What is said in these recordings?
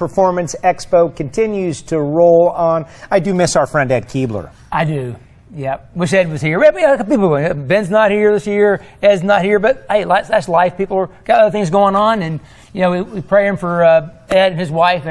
Performance Expo continues to roll on. I do miss our friend Ed Keebler. I do. Yeah, wish Ed was here. People, Ben's not here this year. Ed's not here, but hey, that's life. People got other things going on, and we praying for Ed and his wife.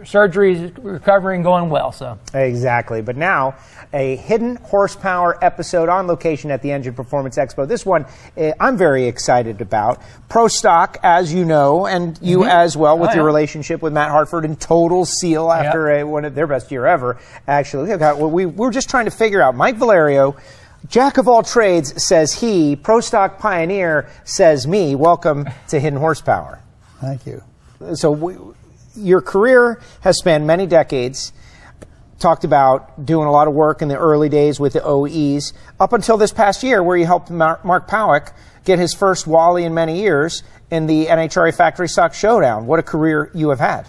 Surgery is recovering, going well. So exactly. But now a hidden horsepower episode on location at the Engine Performance Expo. This one I'm very excited about. Pro Stock, as you know, and you as well, with your relationship with Matt Hartford and Total Seal after one of their best year ever. Actually, we're just trying to figure out. Mike Valerio, jack of all trades, says he. Pro Stock Pioneer says me. Welcome to Hidden Horsepower. Thank you. So your career has spanned many decades. Talked about doing a lot of work in the early days with the OEs, up until this past year where you helped Mark Powick get his first Wally in many years in the NHRA Factory Stock Showdown. What a career you have had.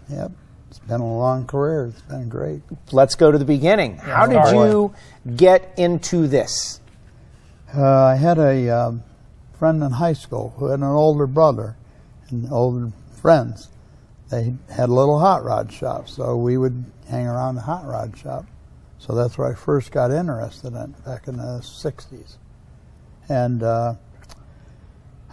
Yep. It's been a long career. It's been great. Let's go to the beginning. How did you get into this? I had a friend in high school who had an older brother and older friends. They had a little hot rod shop, so we would hang around the hot rod shop. So that's where I first got interested in it, back in the 60s. And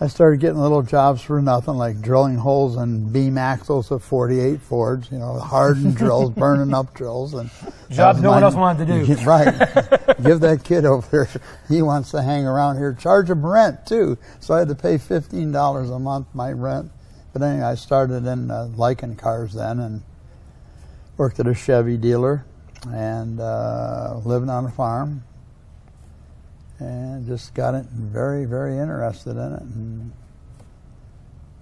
I started getting little jobs for nothing, like drilling holes in beam axles of 48 Fords, hardened drills, burning up drills. And jobs no one else wanted to do. Right. Give that kid over there, he wants to hang around here. Charge him rent, too. So I had to pay $15 a month, my rent. But anyway, I started in liking cars then and worked at a Chevy dealer and living on a farm. And just got it very, very interested in it. And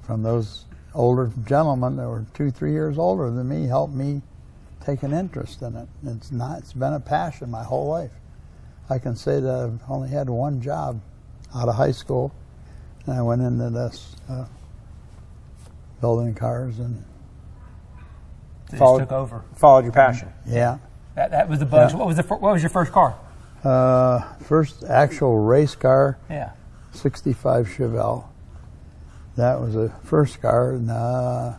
from those older gentlemen that were 2-3 years older than me helped me take an interest in it. It's been a passion my whole life. I can say that I've only had one job out of high school, and I went into this building cars and took over. Followed your passion. Yeah. That was the buzz. Yeah. What was your first car? First actual race car, 65 Chevelle. That was the first car. And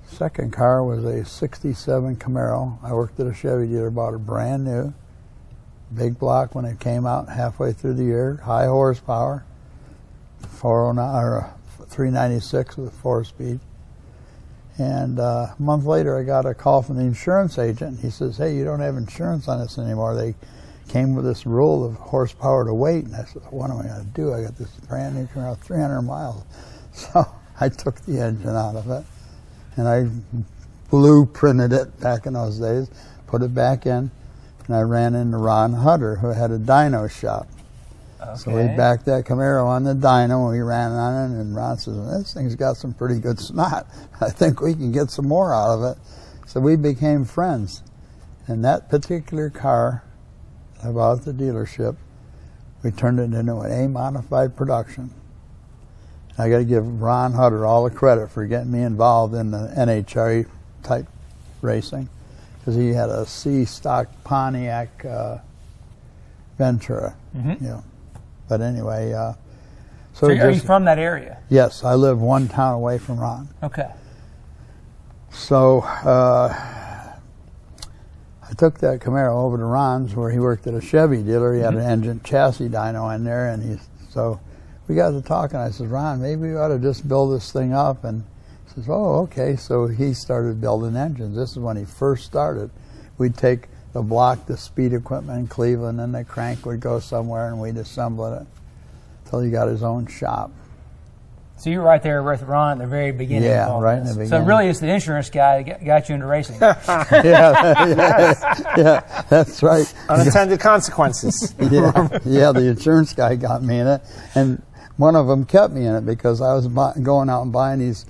second car was a 67 Camaro. I worked at a Chevy dealer, bought it brand new. Big block when it came out halfway through the year. High horsepower. 409 or 396 with a 4-speed. And a month later, I got a call from the insurance agent. He says, "Hey, you don't have insurance on this anymore. They came with this rule of horsepower to weight." And I said, "What am I going to do? I got this brand new car, 300 miles." So I took the engine out of it, and I blueprinted it back in those days, put it back in, and I ran into Ron Hutter, who had a dyno shop. Okay. So we backed that Camaro on the dyno, and we ran on it, and Ron says, "This thing's got some pretty good snot. I think we can get some more out of it." So we became friends. And that particular car I bought at the dealership, we turned it into an A-modified production. I got to give Ron Hutter all the credit for getting me involved in the NHRA type racing, because he had a C-stock Pontiac Ventura. But anyway, so are you from that area? Yes, I live one town away from Ron. Okay. So I took that Camaro over to Ron's, where he worked at a Chevy dealer. He had an engine chassis dyno in there, and so we got to talking. I said, "Ron, maybe we ought to just build this thing up." And he says, "Oh, okay." So he started building engines. This is when he first started. We'd take the block, the speed equipment in Cleveland, and the crank would go somewhere, and we'd assemble it until he got his own shop. So you were right there with Ron at the very beginning. Yeah, right in the beginning. So really it's the insurance guy that got you into racing. yeah, that's right. Unintended consequences. Yeah, the insurance guy got me in it. And one of them kept me in it because I was going out and buying these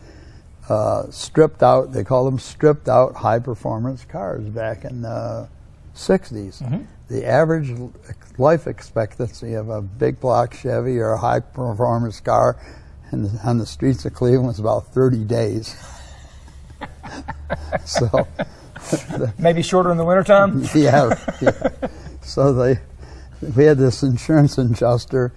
stripped out, they call them stripped out high performance cars back in the 60s. The average life expectancy of a big block Chevy or a high performance car on the streets of Cleveland was about 30 days. So maybe shorter in the wintertime? Yeah. So we had this insurance adjuster,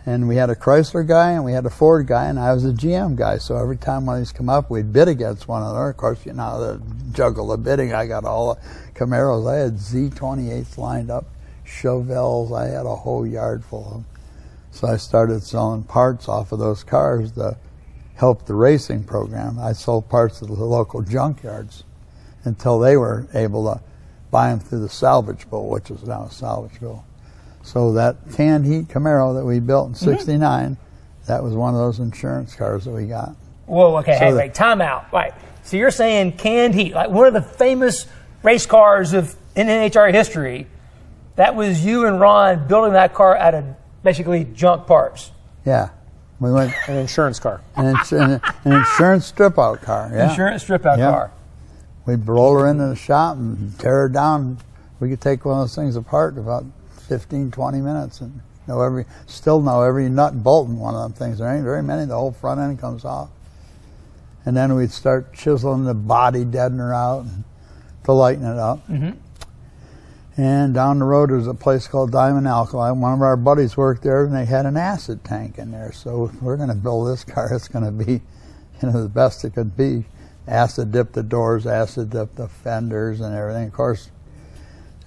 And we had a Chrysler guy and we had a Ford guy, and I was a GM guy. So every time one of these come up, we'd bid against one another. Of course, you know, the juggle of bidding. I got all the Camaros. I had Z28s lined up, Chevelles. I had a whole yard full of them. So I started selling parts off of those cars to help the racing program. I sold parts to the local junkyards until they were able to buy them through the salvage pool, which is now a salvage pool. So that canned heat Camaro that we built in '69, that was one of those insurance cars that we got. Whoa, okay, So hey, time out. Right. So you're saying canned heat, like one of the famous race cars of in NHRA history, that was you and Ron building that car out of basically junk parts. Yeah. We went An insurance car. an insurance strip-out car. Yeah. Insurance strip-out Yeah. car. We'd roll her into the shop and tear her down. We could take one of those things apart in about 15, 20 minutes and still know every nut and bolt in one of them things. There ain't very many. The whole front end comes off. And then we'd start chiseling the body deadener out and to lighten it up. And down the road there's a place called Diamond Alkali. One of our buddies worked there, and they had an acid tank in there. So if we're going to build this car, it's going to be, the best it could be. Acid dip the doors, acid dip the fenders and everything. Of course,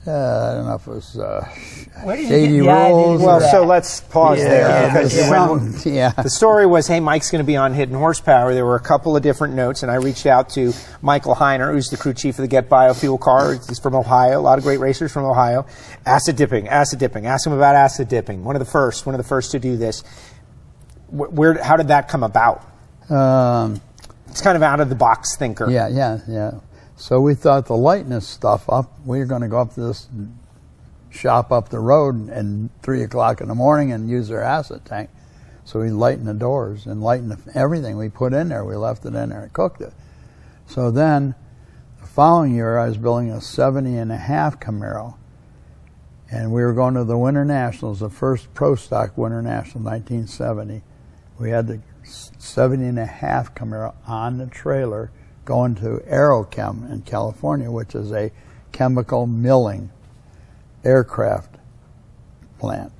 I don't know if it was Where did you shady get the idea to rules. do Well, that? so let's pause there. Because the story was, hey, Mike's going to be on Hidden Horsepower. There were a couple of different notes, and I reached out to Michael Heiner, who's the crew chief of the Get Biofuel car. He's from Ohio. A lot of great racers from Ohio. Acid dipping. Ask him about acid dipping. One of the first to do this. How did that come about? It's kind of out of the box thinker. Yeah. So we thought the lightness stuff up, we were going to go up to this shop up the road and 3 o'clock in the morning and use their acid tank. So we lightened the doors and lightened everything we put in there. We left it in there and cooked it. So then the following year I was building a 70.5 Camaro, and we were going to the Winter Nationals, the first Pro Stock Winter National, 1970. We had the 70.5 Camaro on the trailer going to Aerochem in California, which is a chemical milling aircraft plant.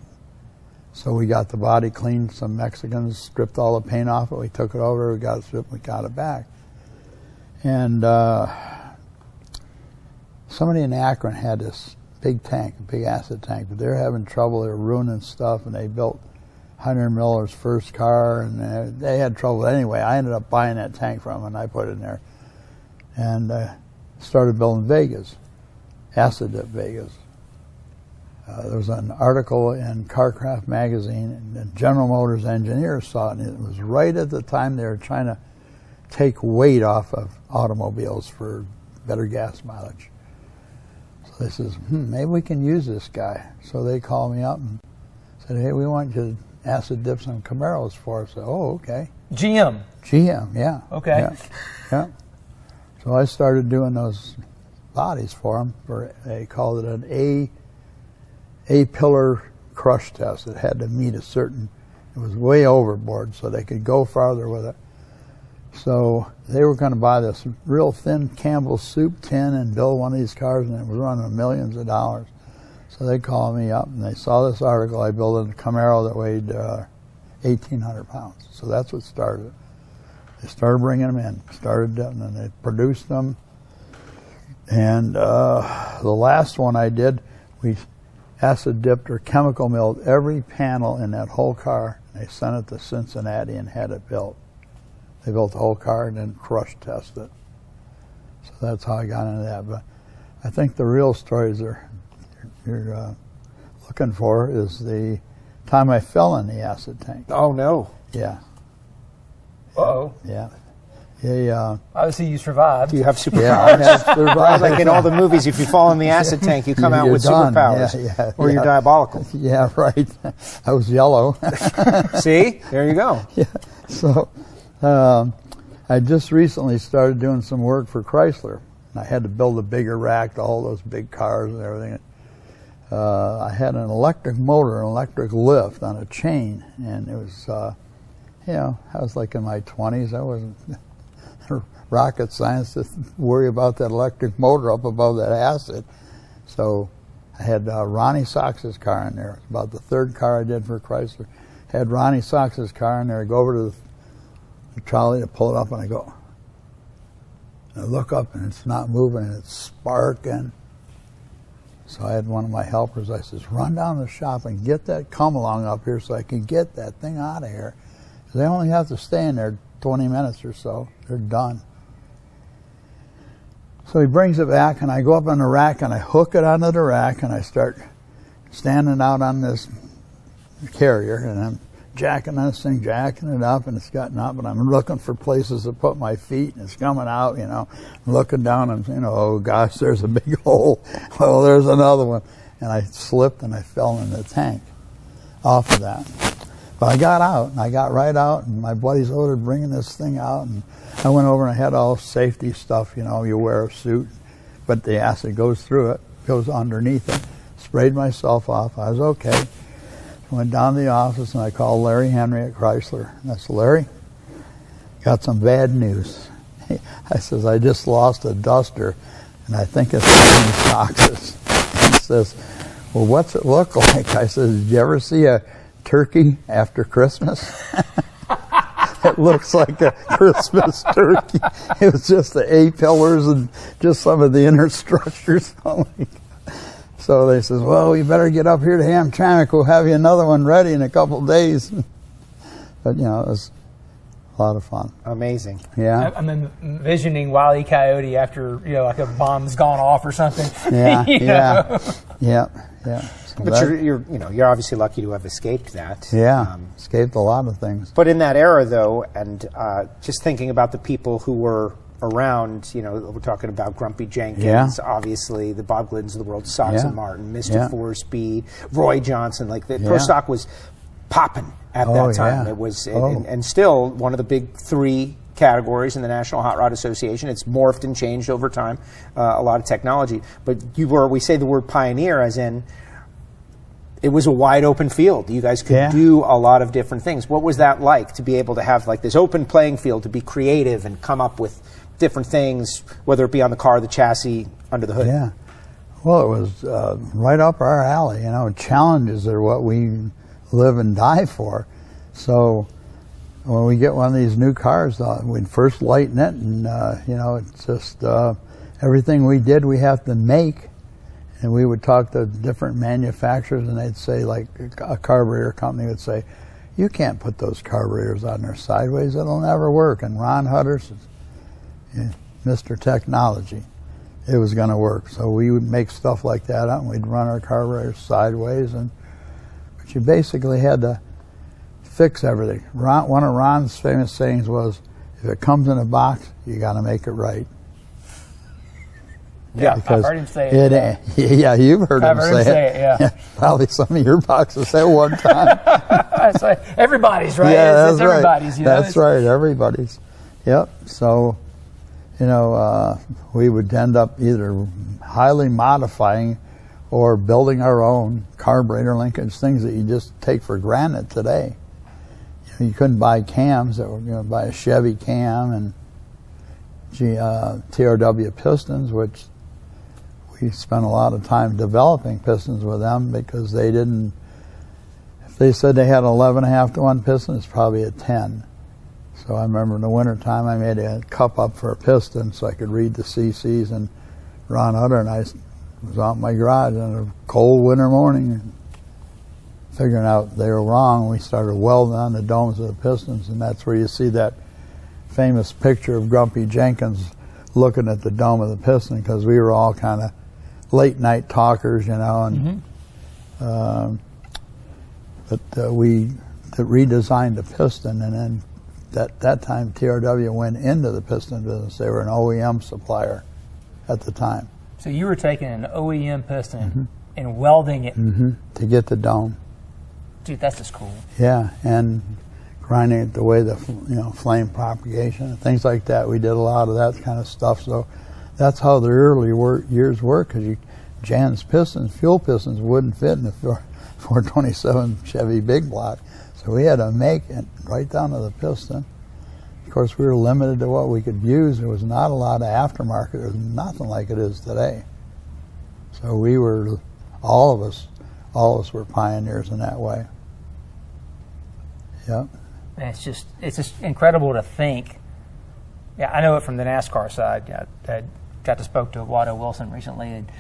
So we got the body cleaned. Some Mexicans stripped all the paint off it. We took it over. We got it stripped. We got it back. And somebody in Akron had this big tank, a big acid tank, but they're having trouble. They're ruining stuff, and they built Hunter Miller's first car, and they had trouble. Anyway, I ended up buying that tank from them, and I put it in there. And started building Vegas, acid dip Vegas. There was an article in Carcraft magazine, and General Motors engineers saw it, and it was right at the time they were trying to take weight off of automobiles for better gas mileage. So they says, maybe we can use this guy. So they called me up and said, hey, we want you to acid dip some Camaros for us. I said, oh, okay. GM, yeah. okay. Yeah. So I started doing those bodies for them. They called it an A-pillar crush test. It had to meet it was way overboard, so they could go farther with it. So they were going to buy this real thin Campbell's soup tin and build one of these cars, and it was running millions of dollars. So they called me up, and they saw this article. I built a Camaro that weighed 1,800 pounds. So that's what started it. They started bringing them in, and then they produced them. And the last one I did, we acid dipped or chemical milled every panel in that whole car. They sent it to Cincinnati and had it built. They built the whole car and then crush tested it. So that's how I got into that. But I think the real stories you're looking for is the time I fell in the acid tank. Oh, no. Yeah. Uh-oh. Yeah. Obviously you survived. Do you have superpowers? Yeah, I have survived. Like in all the movies, if you fall in the acid tank, you come out You're with done. superpowers. Or you're diabolical. Yeah, right. I was yellow. See? There you go. Yeah. So I just recently started doing some work for Chrysler. I had to build a bigger rack to all those big cars and everything. I had an electric motor, an electric lift on a chain, and it was, I was like in my 20s. I wasn't rocket science to worry about that electric motor up above that acid. So I had Ronnie Sox's car in there. It was about the third car I did for Chrysler. had Ronnie Sox's car in there. I go over to the trolley to pull it up, and I go. I look up, and it's not moving, and it's sparking. So I had one of my helpers. I says, run down to the shop and get that come-along up here so I can get that thing out of here. They only have to stay in there 20 minutes or so. They're done. So he brings it back, and I go up on the rack, and I hook it onto the rack, and I start standing out on this carrier, and I'm jacking this thing, jacking it up, and it's gotten up, and I'm looking for places to put my feet, and it's coming out, I'm looking down, and oh gosh, there's a big hole. Well, there's another one. And I slipped, and I fell in the tank off of that. But I got out, and I got right out, and my buddies ordered bringing this thing out, and I went over and I had all safety stuff, you wear a suit, but the acid goes through it, goes underneath it. Sprayed myself off. I was okay. Went down to the office, and I called Larry Henry at Chrysler. And I said, Larry, got some bad news. I says, I just lost a duster, and I think it's Sox's. He says, well, what's it look like? I said, did you ever see a turkey after Christmas? It looks like a Christmas turkey. It was just the A-pillars and just some of the inner structures. So they says, well, you better get up here to Hamtramck. We'll have you another one ready in a couple of days. But, it was a lot of fun. Amazing. Yeah. I'm envisioning Wile E. Coyote after, like a bomb's gone off or something. Yeah, yeah. So but you're obviously lucky to have escaped that. Yeah, escaped a lot of things. But in that era, though, and just thinking about the people who were around, we're talking about Grumpy Jenkins, obviously the Bob Gliddens of the world, Sox and Martin, Mr. Four Speed, Roy Johnson, Pro Stock was popping at that time. It was, and still one of the big three categories in the National Hot Rod Association. It's morphed and changed over time, a lot of technology. But we say the word pioneer as in it was a wide open field. You guys could do a lot of different things. What was that like to be able to have this open playing field, to be creative and come up with different things, whether it be on the car, the chassis, under the hood? Yeah. Well, it was right up our alley. Challenges are what we live and die for. So when we get one of these new cars, we'd first lighten it, and it's just everything we did we have to make. And we would talk to different manufacturers, and they'd say, like a carburetor company would say, you can't put those carburetors on there sideways, it'll never work. And Ron Hutter says, Mr. Technology, it was going to work. So we would make stuff like that out, and we'd run our carburetors sideways. But you basically had to fix everything. One of Ron's famous sayings was, if it comes in a box, you got to make it right. Yeah, I've heard him say it. Yeah, you've heard him say it. Yeah. Probably some of your boxes at one time. Everybody's, right? Yeah, that's right. Everybody's, That's right, everybody's. Yep. So, we would end up either highly modifying or building our own carburetor linkage, things that you just take for granted today. You couldn't buy cams that were, buy a Chevy cam and TRW pistons, which we spent a lot of time developing pistons with them because they didn't, if they said they had an 11.5 to 1 piston, it's probably a 10. So I remember in the wintertime I made a cup up for a piston so I could read the CCs, and Ron Hutter and I was out in my garage on a cold winter morning and figuring out they were wrong. We started welding on the domes of the pistons, and that's where you see that famous picture of Grumpy Jenkins looking at the dome of the piston, because we were all kind of late night talkers, and but we redesigned the piston, and then that time TRW went into the piston business. They were an OEM supplier at the time. So you were taking an OEM piston and welding it to get the dome. Dude, that's just cool. Yeah, and grinding it the way the flame propagation and things like that. We did a lot of that kind of stuff. So that's how the early years were, because Jan's pistons, fuel pistons, wouldn't fit in the 427 Chevy big block. So we had to make it right down to the piston. Of course, we were limited to what we could use. There was not a lot of aftermarket. There was nothing like it is today. So we were, all of us were pioneers in that way. Yeah. And it's just incredible to think. Yeah, I know it from the NASCAR side. I got to spoke to Watto Wilson recently, and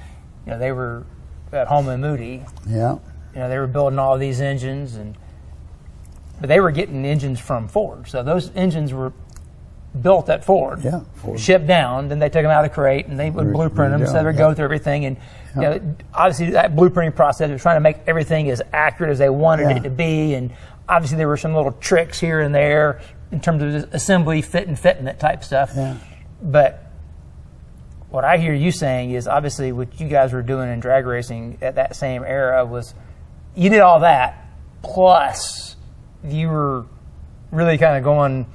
they were at home in Moody. Yeah. They were building all these engines, but they were getting engines from Ford. So those engines were built at Ford, Ford. Shipped down. Then they took them out of crate and they would blueprint them, so they would go through everything. And obviously that blueprinting process was trying to make everything as accurate as they wanted it to be. And obviously there were some little tricks here and there in terms of assembly, fitting it type stuff. Yeah. But what I hear you saying is obviously what you guys were doing in drag racing at that same era was you did all that, plus you were really kind of going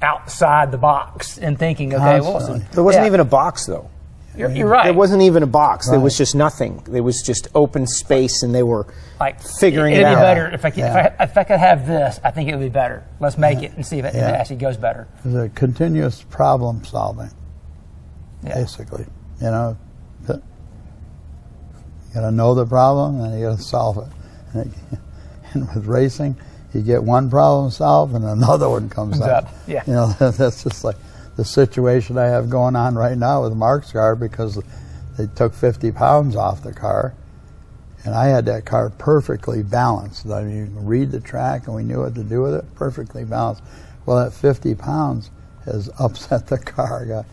outside the box and thinking, okay, well, there wasn't even a box, though. You're right. There wasn't even a box. Right. There was just nothing. There was just open space, and they were figuring it out. It'd be better if I could have this. I think it would be better. Let's make it and see if it actually goes better. It's a continuous problem solving, basically. You got to know the problem and you got to solve it. And with racing, you get one problem solved and another one comes up. Yeah. That's just like the situation I have going on right now with Mark's car, because they took 50 pounds off the car, and I had that car perfectly balanced. I mean, you can read the track, and we knew what to do with it, perfectly balanced. Well, that 50 pounds has upset the car.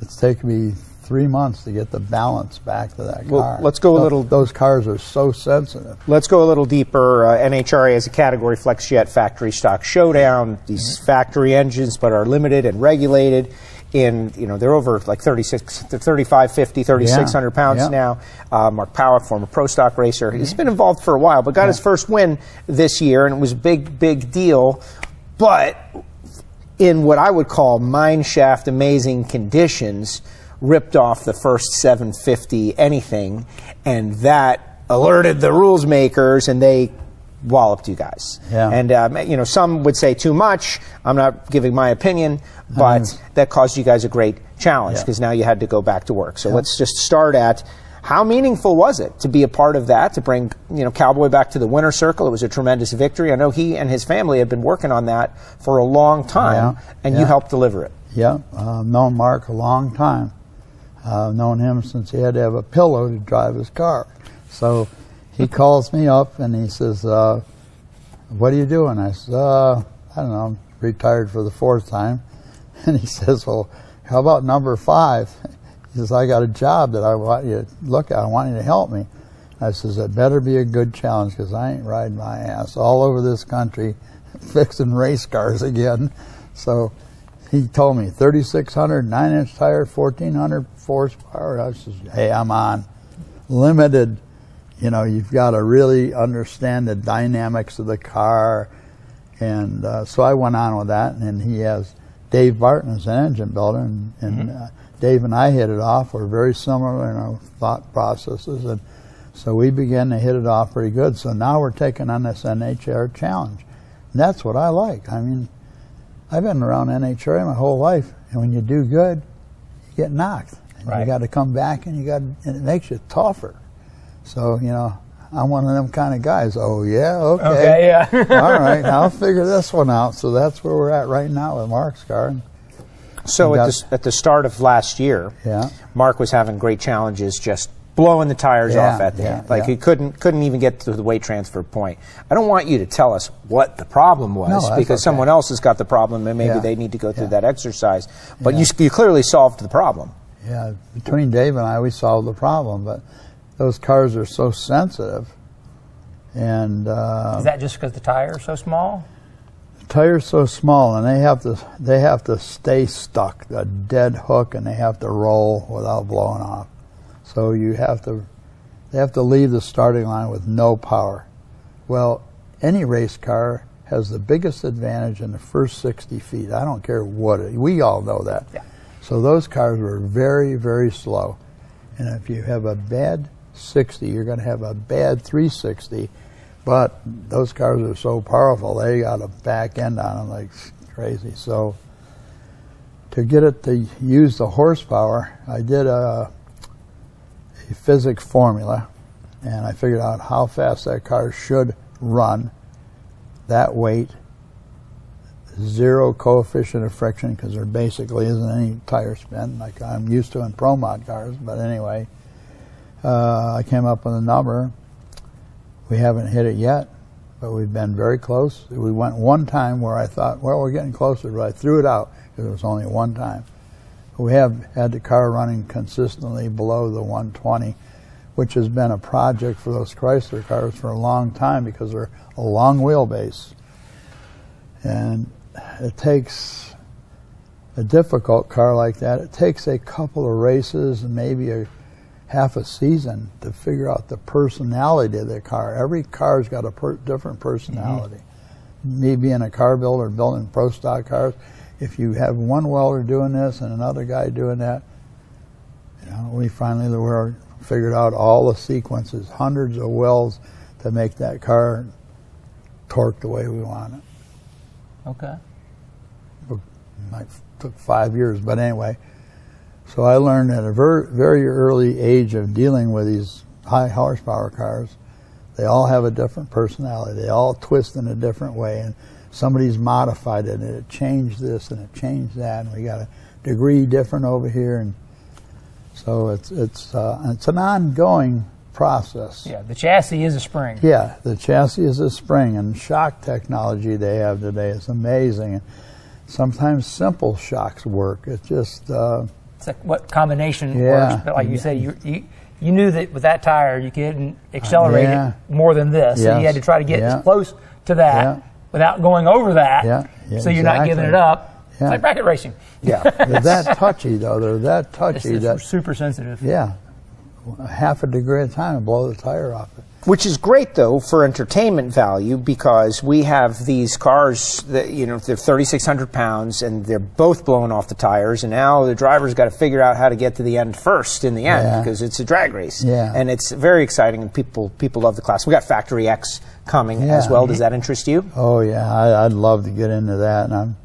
It's taken me 3 months to get the balance back to that car. Let's go a little. Those cars are so sensitive. Let's go a little deeper. NHRA as a category, flex jet, factory stock, showdown. These factory engines, but are limited and regulated. They're over like 35, 50, 3,600 pounds now. Mark Powick, former pro stock racer, he's been involved for a while, but got his first win this year, and it was a big deal. But in what I would call mine shaft amazing conditions, ripped off the first 750 anything, and that alerted the rules makers, and they walloped you guys. Yeah. And some would say too much. I'm not giving my opinion, but that caused you guys a great challenge, because now you had to go back to work. So let's just start at how meaningful was it to be a part of that, to bring Cowboy back to the winner's circle? It was a tremendous victory. I know he and his family have been working on that for a long time, and you helped deliver it. Yeah, known Mark a long time. Known him since he had to have a pillow to drive his car. So he calls me up and he says, what are you doing? I said, I don't know, I'm retired for the 4th time. And he says, well, how about number 5? He says, I got a job that I want you to look at. I want you to help me. I says, it better be a good challenge, because I ain't riding my ass all over this country fixing race cars again. So he told me 3,600, 9-inch tire, 1,400 horsepower. I says, hey, I'm on. Limited. You've got to really understand the dynamics of the car. And so I went on with that. And he has Dave Barton as an engine builder. And Dave and I hit it off. We're very similar in our thought processes. And so we began to hit it off pretty good. So now we're taking on this NHR challenge. And that's what I like. I mean, I've been around NHRA my whole life, and when you do good, you get knocked. And you got to come back, and it makes you tougher. So, I'm one of them kind of guys. Oh, yeah, okay. All right, I'll figure this one out. So that's where we're at right now with Mark's car. So at the start of last year, Mark was having great challenges just blowing the tires off at the end. He couldn't even get to the weight transfer point. I don't want you to tell us what the problem was, because someone else has got the problem, and maybe they need to go through that exercise. But you clearly solved the problem. Yeah, between Dave and I, we solved the problem. But those cars are so sensitive. And is that just because the tire is so small? The tire's so small, and they have to stay stuck, a dead hook, and they have to roll without blowing off. So they have to leave the starting line with no power. Well, any race car has the biggest advantage in the first 60 feet. I don't care we all know that. Yeah. So those cars were very, very slow. And if you have a bad 60, you're going to have a bad 360. But those cars are so powerful, they got a back end on them like crazy. So to get it to use the horsepower, I did a physics formula, and I figured out how fast that car should run, that weight, zero coefficient of friction because there basically isn't any tire spin like I'm used to in Pro Mod cars. But anyway, I came up with a number. We haven't hit it yet, but we've been very close. We went one time where I thought, well, we're getting closer, but I threw it out because it was only one time. We have had the car running consistently below the 120, which has been a project for those Chrysler cars for a long time because they're a long wheelbase. And it takes a difficult car like that. It takes a couple of races and maybe a half a season to figure out the personality of the car. Every car's got a different personality. Me being a car builder, building pro stock cars, if you have one welder doing this and another guy doing that, you know, we finally figured out all the sequences, hundreds of welds to make that car torque the way we want it. Okay. It took 5 years, but anyway. So I learned at a very early age of dealing with these high horsepower cars, they all have a different personality. They all twist in a different way, and somebody's modified it, and it changed this and it changed that, and we got a degree different over here, and so it's an ongoing process. Yeah, the chassis is a spring. Yeah, the chassis is a spring, and shock technology they have today is amazing. And sometimes simple shocks work. It's just it's like what combination works. But like you said, you knew that with that tire you couldn't accelerate it more than this, so you had to try to get as close to that without going over that. So you're not giving it up. It's like bracket racing. Yeah, they're that touchy though. They're that touchy. It's super sensitive. Yeah, half a degree at a time and blow the tire off it. Which is great, though, for entertainment value, because we have these cars that, you know, they're 3,600 pounds and they're both blowing off the tires, and now the driver's got to figure out how to get to the end first in the end because it's a drag race. And it's very exciting, and people love the class. We got Factory X coming as well. Does that interest you? Oh, yeah. I'd love to get into that, and I'm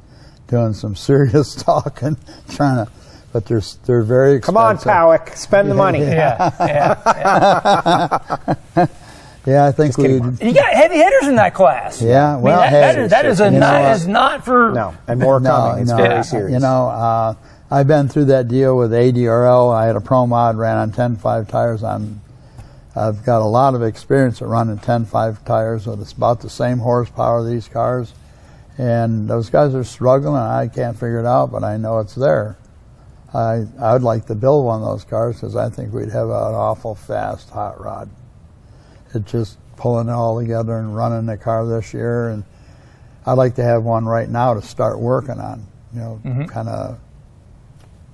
doing some serious talking, trying to. But they're very expensive. Come on, Powick, spend the money. Yeah, I think we. You got heavy hitters in that class. Yeah, well, that is not for and more coming. It's very serious. You know, I've been through that deal with ADRL. I had a Pro Mod, ran on 10.5 tires. I've got a lot of experience at running 10.5 tires, so it's about the same horsepower of these cars. And those guys are struggling. I can't figure it out, but I know it's there. I would like to build one of those cars because I think we'd have an awful fast hot rod. It's just pulling it all together and running the car this year, and I'd like to have one right now to start working on, you know, kind of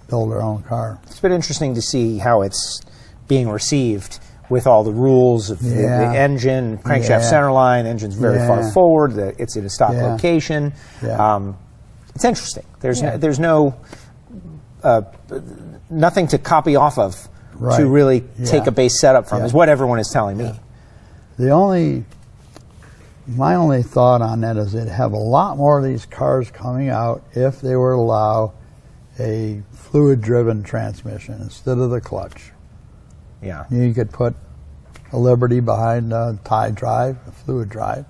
build our own car. It's been interesting to see how it's being received with all the rules of the engine, crankshaft centerline, engine's very far forward, it's in a stock location. It's interesting. There's no nothing to copy off of to really take a base setup from, is what everyone is telling me. My only thought on that is they'd have a lot more of these cars coming out if they were to allow a fluid-driven transmission instead of the clutch. Yeah. You could put a Liberty behind a tie drive, a fluid drive.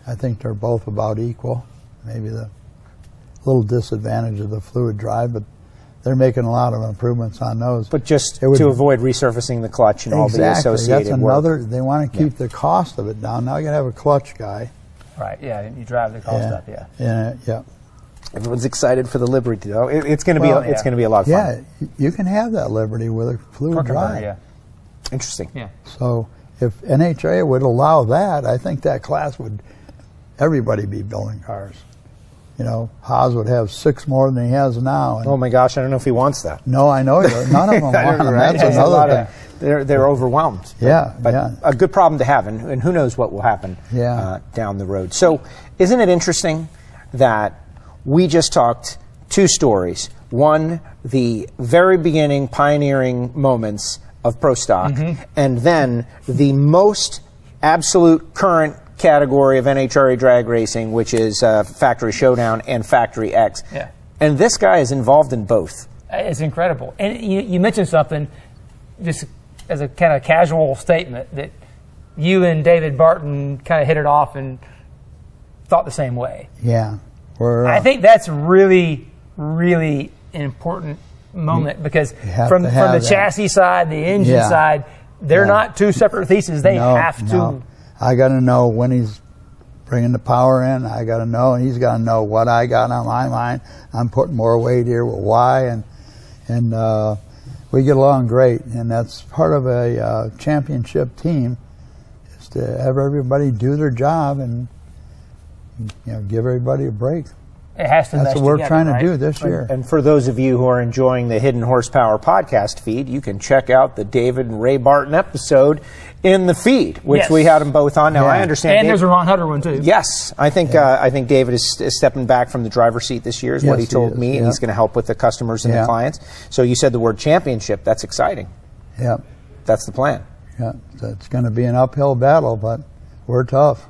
I think they're both about equal. Maybe the little disadvantage of the fluid drive, but they're making a lot of improvements on those. But just to avoid resurfacing the clutch and all the associated that's another work. They want to keep the cost of it down. Now you got to have a clutch guy. Right, you drive the cost up, Yeah. Everyone's excited for the Liberty, though. It's going to be it's going to be a lot of fun. Yeah, you can have that Liberty with a fluid drive. Interesting. Yeah. So if NHRA would allow that, I think that class would everybody be building cars. You know, Haas would have 6 more than he has now. And oh my gosh, I don't know if he wants that. No, I know he does. None of them want them. That's another thing. They're overwhelmed. But a good problem to have, and who knows what will happen down the road. So isn't it interesting that we just talked 2 stories. One, the very beginning pioneering moments of Pro Stock, and then the most absolute current category of NHRA drag racing, which is Factory Showdown and Factory X. And this guy is involved in both. It's incredible. And you mentioned something, just as a kind of casual statement, that you and David Barton kind of hit it off and thought the same way. Yeah. I think that's really, really important moment because from the chassis side, the engine side, they're not two separate theses. They have to. No. I got to know when he's bringing the power in. I got to know, and he's got to know what I got on my mind. I'm putting more weight here. Well, why? And we get along great, and that's part of a championship team is to have everybody do their job and give everybody a break. It has to. That's what we're trying to do this year. And for those of you who are enjoying the Hidden Horsepower podcast feed, you can check out the David and Ray Barton episode in the feed, which we had them both on. Now I understand. And there's a Ron Hutter one too. Yes, I think David is stepping back from the driver's seat this year, is what he told me, and he's going to help with the customers and the clients. So you said the word championship. That's exciting. Yeah, that's the plan. Yeah, it's going to be an uphill battle, but we're tough.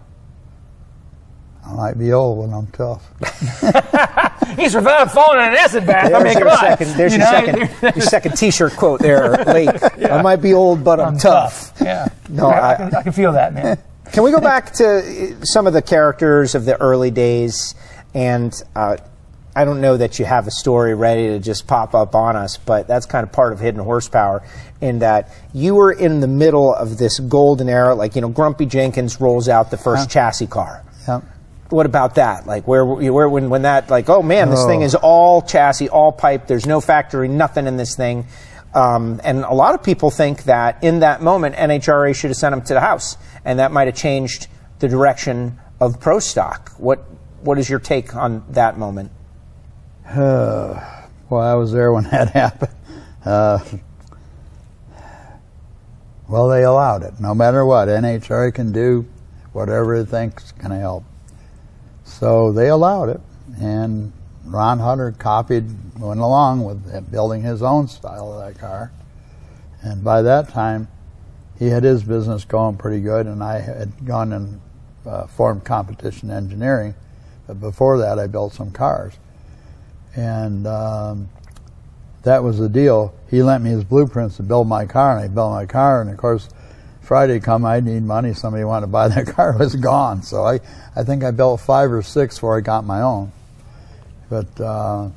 I might be old when I'm tough. He survived falling in an acid bath. There's your second T-shirt quote there, Lake. I might be old, but I'm tough. Yeah. No, I can feel that, man. Can we go back to some of the characters of the early days? And I don't know that you have a story ready to just pop up on us, but that's kind of part of Hidden Horsepower in that you were in the middle of this golden era. Like, Grumpy Jenkins rolls out the first chassis car. Yeah. What about that? Like when that, like, oh man, this thing is all chassis, all pipe. There's no factory, nothing in this thing. And a lot of people think that in that moment, NHRA should have sent them to the house, and that might have changed the direction of Pro Stock. What is your take on that moment? Well, I was there when that happened. Well, they allowed it. No matter what, NHRA can do whatever it thinks is going to help. So they allowed it, and Ron Hutter went along with building his own style of that car. And by that time, he had his business going pretty good, and I had gone and formed competition engineering. But before that, I built some cars. And that was the deal. He lent me his blueprints to build my car, and I built my car, and of course, Friday come, I need money, somebody wanted to buy that car, it was gone. So I think I built 5 or 6 before I got my own. But so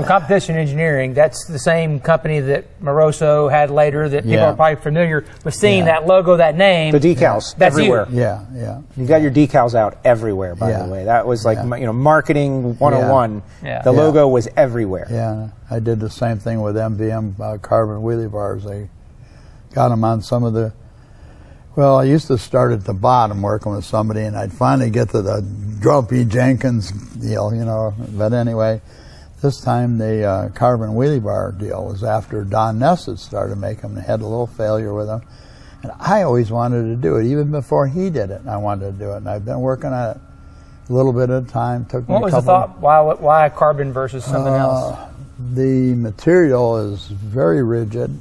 competition engineering, that's the same company that Moroso had later that people are probably familiar with seeing that logo, that name. The decals that's everywhere. You. Yeah. You got your decals out everywhere, by the way. That was like marketing 101. Yeah. The logo was everywhere. Yeah, I did the same thing with MVM carbon wheelie bars. They got them on some of the, well, I used to start at the bottom working with somebody, and I'd finally get to the Grumpy Jenkins deal, But anyway, this time the carbon wheelie bar deal was after Don Ness had started making them. They had a little failure with them. And I always wanted to do it. Even before he did it, I wanted to do it. And I've been working on it a little bit at a time. What was the thought? Why carbon versus something else? The material is very rigid.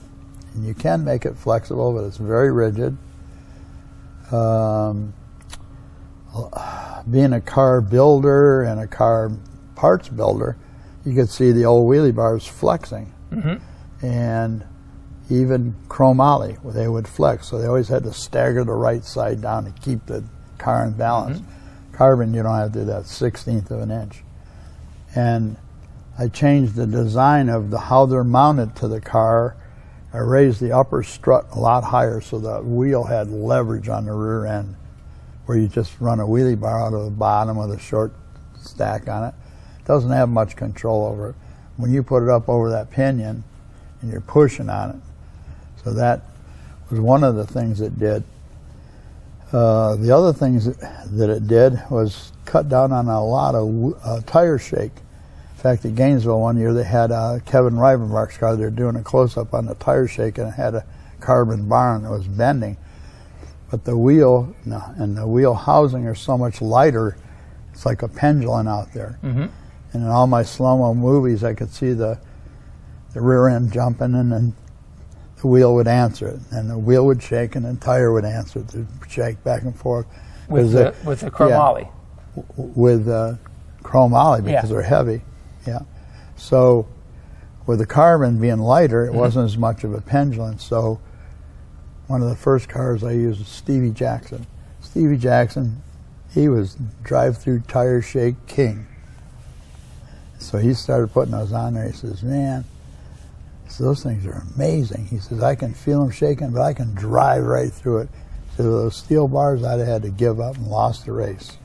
And you can make it flexible, but it's very rigid. Being a car builder and a car parts builder, you could see the old wheelie bars flexing. Mm-hmm. And even chromoly, where they would flex, so they always had to stagger the right side down to keep the car in balance. Mm-hmm. Carbon, you don't have to do that 1/16 of an inch. And I changed the design of how they're mounted to the car. I raised the upper strut a lot higher so the wheel had leverage on the rear end, where you just run a wheelie bar out of the bottom with a short stack on it. It doesn't have much control over it. When you put it up over that pinion and you're pushing on it, so that was one of the things it did. The other things that it did was cut down on a lot of tire shake. In fact, at Gainesville one year, they had Kevin Rivenbach's car. They were doing a close-up on the tire shake, and it had a carbon bar that was bending. But the wheel and the wheel housing are so much lighter, it's like a pendulum out there. Mm-hmm. And in all my slow-mo movies, I could see the rear end jumping, and then the wheel would answer it. And the wheel would shake, and the tire would answer it to shake back and forth. With the chromoly? Yeah, with chromoly, because they're heavy. Yeah. So with the carbon being lighter, it wasn't as much of a pendulum. So one of the first cars I used was Stevie Jackson. Stevie Jackson, he was drive-through tire shake king. So he started putting those on there. He says, man, those things are amazing. He says, I can feel them shaking, but I can drive right through it. So those steel bars, I'd have had to give up and lost the race.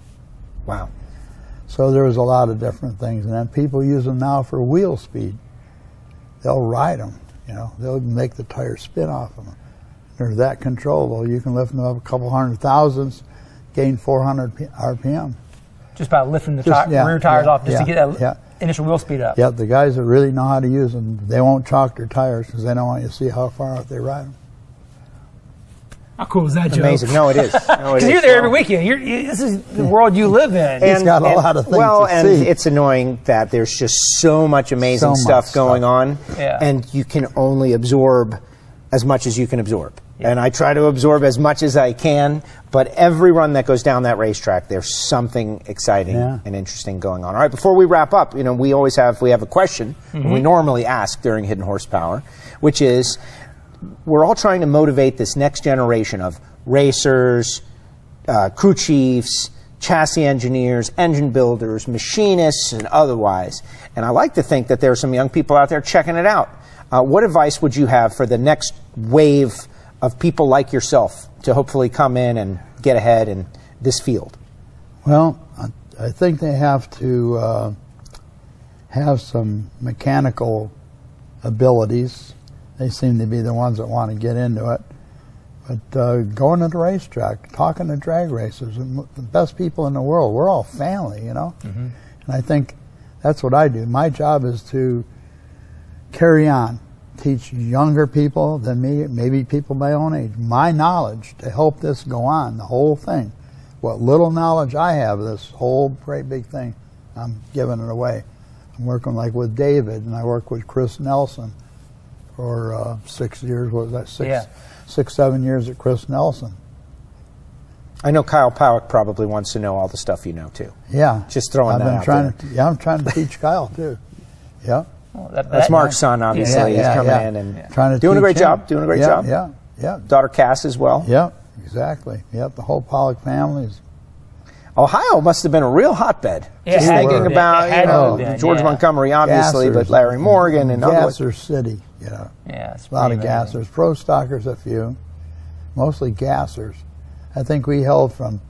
Wow. So there was a lot of different things. And then people use them now for wheel speed. They'll ride them, you know. They'll make the tire spin off them. They're that controllable. You can lift them up a couple hundred thousandths, gain 400 RPM. Just by lifting the rear tires off just to get that initial wheel speed up. Yeah, the guys that really know how to use them, they won't chalk their tires because they don't want you to see how far out they ride them. How cool is that, Joe? Amazing. No, it is. Because you're there every weekend. This is the world you live in. It's got a lot of things to see. And it's annoying that there's just so much amazing stuff going on, and you can only absorb as much as you can absorb. Yeah. And I try to absorb as much as I can, but every run that goes down that racetrack, there's something exciting and interesting going on. All right, before we wrap up, you know, we have a question we normally ask during Hidden Horsepower, which is, we're all trying to motivate this next generation of racers, crew chiefs, chassis engineers, engine builders, machinists, and otherwise. And I like to think that there are some young people out there checking it out. What advice would you have for the next wave of people like yourself to hopefully come in and get ahead in this field? Well, I think they have to have some mechanical abilities. They seem to be the ones that want to get into it. But going to the racetrack, talking to drag racers, and the best people in the world, we're all family, you know? And I think that's what I do. My job is to carry on, teach younger people than me, maybe people my own age, my knowledge to help this go on, the whole thing. What little knowledge I have of this whole great big thing, I'm giving it away. I'm working like with David, and I work with Chris Nelson for 6 years. What was that? 7 years at Chris Nelson. I know Kyle Powick probably wants to know all the stuff you know too. Yeah, just throwing that out there. I'm trying to teach Kyle too. Yeah, well, that's Mark's son, obviously. He's coming in and trying to doing a great job. Doing a great job. Yeah. Daughter Cass as well. Yeah, exactly. Yep, the whole Powick family is. Ohio must have been a real hotbed. Just thinking about George Montgomery, obviously, gassers, but Larry Morgan and Gasser City. You know, it's a lot of gassers. Pro stockers, a few, mostly gassers. I think we held from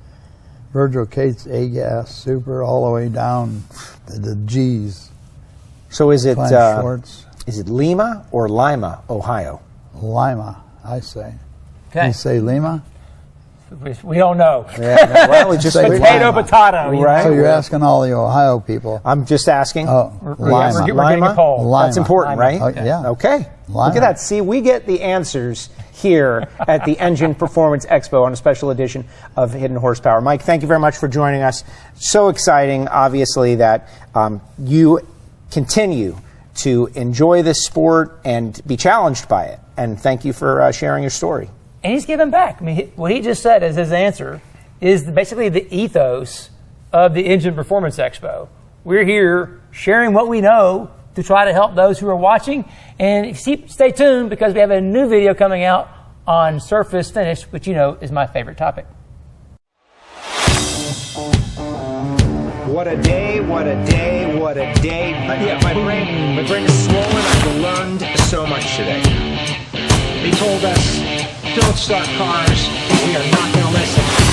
Virgil Cates A gas super all the way down to the G's. So is it Lima or Lima, Ohio? Lima, I say. Okay. You say Lima? We don't know. Well, we just say potato. Right. So you're asking all the Ohio people. I'm just asking. Oh, Lima. We're getting a poll. Lima. That's important, right? Yeah. Okay. Lima. Look at that. See, we get the answers here at the Engine Performance Expo on a special edition of Hidden Horsepower. Mike, thank you very much for joining us. So exciting, obviously, that you continue to enjoy this sport and be challenged by it. And thank you for sharing your story. And he's giving back. I mean, what he just said as his answer is basically the ethos of the Engine Performance Expo. We're here sharing what we know to try to help those who are watching. And stay tuned because we have a new video coming out on surface finish, which you know is my favorite topic. What a day, what a day, what a day. My brain is swollen. I've learned so much today. They told us, don't start cars. We are not going to listen.